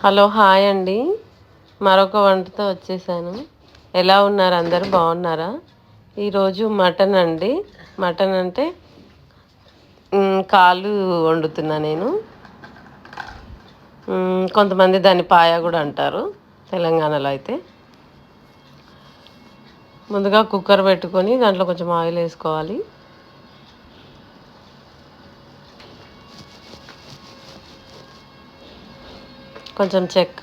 Hello hi అండి. మరొక వంటతో వచ్చేసాను. ఎలా ఉన్నారు అందరూ బాగున్నారా? ఈరోజు మటన్ అండి. మటన్ అంటే కాళ్ళు వండుతున్నా నేను. కొంతమంది దాన్ని పాయ కూడా అంటారు తెలంగాణలో అయితే. ముందుగా కుక్కర్ పెట్టుకొని దాంట్లో కొంచెం ఆయిల్ వేసుకోవాలి. కొంచెం చెక్క,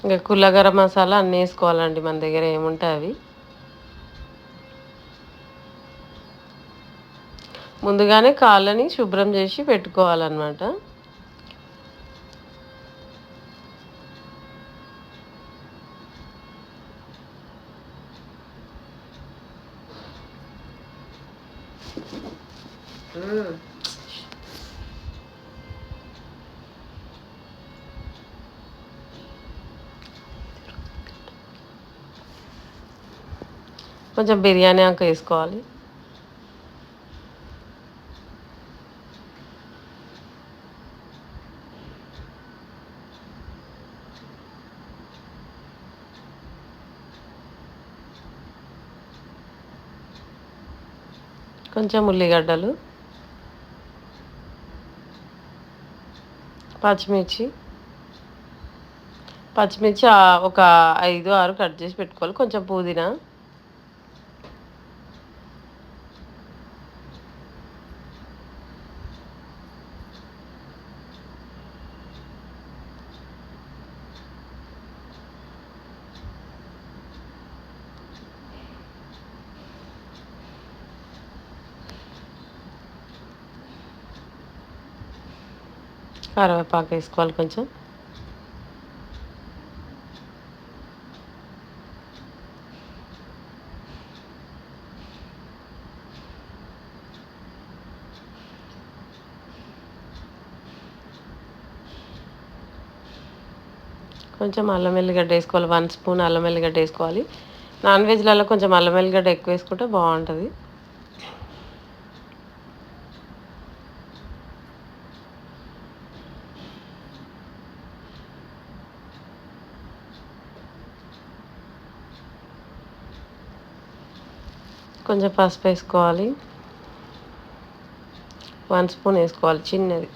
ఇంకా కుల్ల గరం మసాలా అన్నీ వేసుకోవాలండి. మన దగ్గర ఏముంటాయి అవి. ముందుగానే కాళ్ళని శుభ్రం చేసి పెట్టుకోవాలన్నమాట. కొంచెం బిర్యానీ ఆకు వేసుకోవాలి. కొంచెం ఉల్లిగడ్డలు, పచ్చిమిర్చి ఒక 5-6 కట్ చేసి పెట్టుకోవాలి. కొంచెం పుదీనా, కరివేపాకు వేసుకోవాలి కొంచెం. కొంచెం అల్లం వెల్లిగడ్డ వేసుకోవాలి. 1 స్పూన్ అల్లం వెల్లిగడ్డ వేసుకోవాలి. నాన్ వెజ్లలో కొంచెం అల్లం వెల్లిగడ్డ ఎక్కువ వేసుకుంటే బాగుంటుంది. కొంచెం పసుపు వేసుకోవాలి. 1 స్పూన్ వేసుకోవాలి చిన్నది.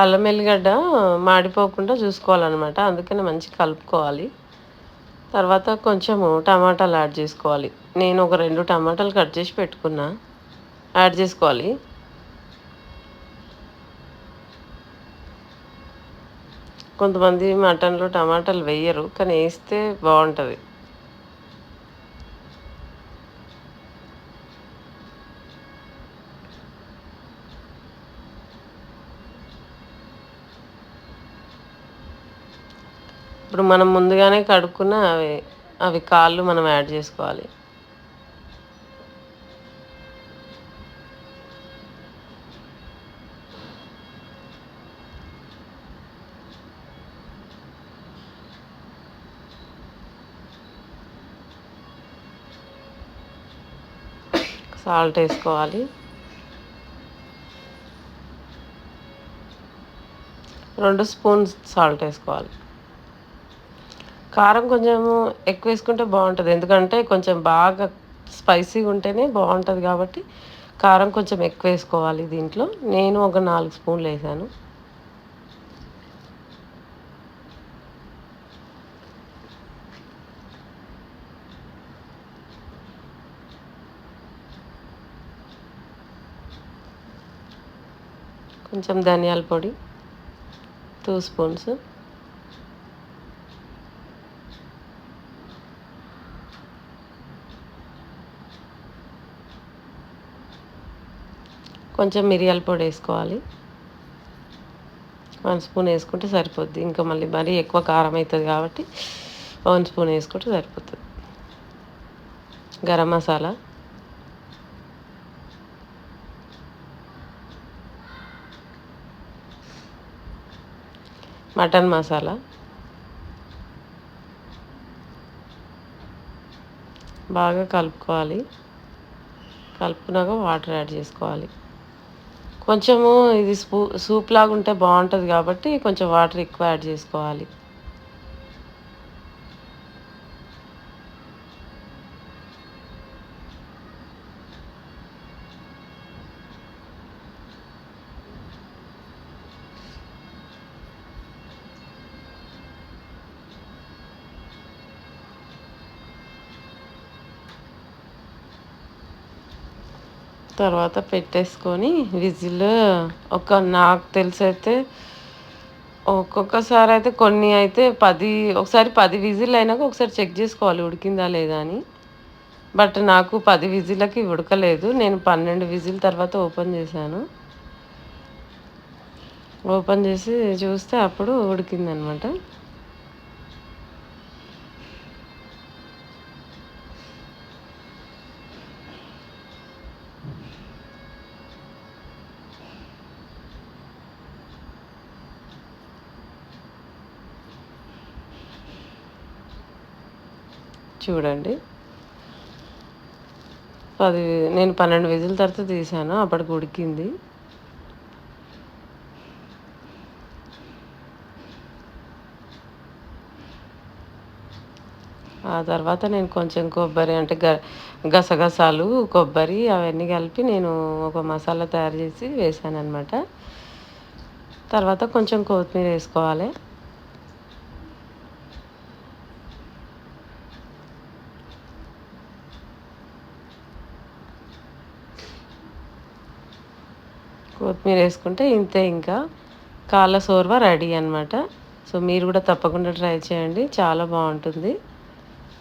అల్లం వెల్లిగడ్డ మాడిపోకుండా చూసుకోవాలన్నమాట. అందుకని మంచిగా కలుపుకోవాలి. తర్వాత కొంచెము టమాటాలు యాడ్ చేసుకోవాలి. నేను ఒక 2 టమాటాలు కట్ చేసి పెట్టుకున్నా, యాడ్ చేసుకోవాలి. కొంతమంది మటన్లో టమాటాలు వేయరు, కానీ వేస్తే బాగుంటుంది. ఇప్పుడు మనం ముందుగానే కడుక్కున్న అవి కాళ్ళు మనం యాడ్ చేసుకోవాలి. సాల్ట్ వేసుకోవాలి. 2 స్పూన్స్ సాల్ట్ వేసుకోవాలి. కారం కొంచెము ఎక్కువ వేసుకుంటే బాగుంటుంది. ఎందుకంటే కొంచెం బాగా స్పైసీగా ఉంటేనే బాగుంటుంది కాబట్టి కారం కొంచెం ఎక్కువ వేసుకోవాలి దీంట్లో. నేను ఒక 4 స్పూన్లు వేసాను. కొంచెం ధనియాల పొడి 2 స్పూన్స్, కొంచెం మిరియాల పొడి వేసుకోవాలి. 1 స్పూన్ వేసుకుంటే సరిపోద్ది. ఇంకా మరీ ఎక్కువ కారం అవుతుంది కాబట్టి 1 స్పూన్ వేసుకుంటే సరిపోతుంది. గరం మసాలా, మటన్ మసాలా, బాగా కలుపుకోవాలి. కలుపుకున్నాక వాటర్ యాడ్ చేసుకోవాలి. కొంచెము ఇది సూప్ లాగా ఉంటే బాగుంటుంది కాబట్టి కొంచెం వాటర్ ఎక్కువ యాడ్ చేసుకోవాలి. తర్వాత పెట్టేసుకొని విజిల్ నాకు తెలిసైతే ఒక్కొక్కసారి అయితే కొన్ని అయితే ఒకసారి 10 విజిల్ అయినాక ఒకసారి చెక్ చేసుకోవాలి ఉడికిందా లేదా అని. బట్ నాకు 10 విజిల్లకి ఉడకలేదు. నేను 12 విజిల్ తర్వాత ఓపెన్ చేశాను. ఓపెన్ చేసి చూస్తే అప్పుడు ఉడికిందనమాట. చూడండి, నేను 12 విజిల్ తర్వాత తీసాను. అప్పటికి ఉడికింది. ఆ తర్వాత నేను కొంచెం కొబ్బరి అంటే గసగసాలు, కొబ్బరి అవన్నీ కలిపి నేను ఒక మసాలా తయారు చేసి వేసాను అనమాట. తర్వాత కొంచెం కొత్తిమీర వేసుకోవాలి. కొత్తిమీర వేసుకుంటే ఇంతే, ఇంకా కాళ్ళ సోర్వ రెడీ అనమాట. సో మీరు కూడా తప్పకుండా ట్రై చేయండి, చాలా బాగుంటుంది.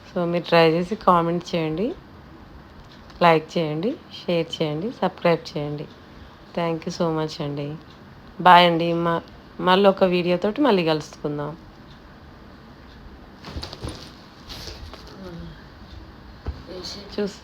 సో మీరు ట్రై చేసి కామెంట్ చేయండి, లైక్ చేయండి, షేర్ చేయండి, సబ్స్క్రైబ్ చేయండి. థ్యాంక్ యూ సో మచ్ అండి. బాయ్ అండి. మళ్ళీ ఒక వీడియోతోటి మళ్ళీ కలుసుకుందాం. చూసి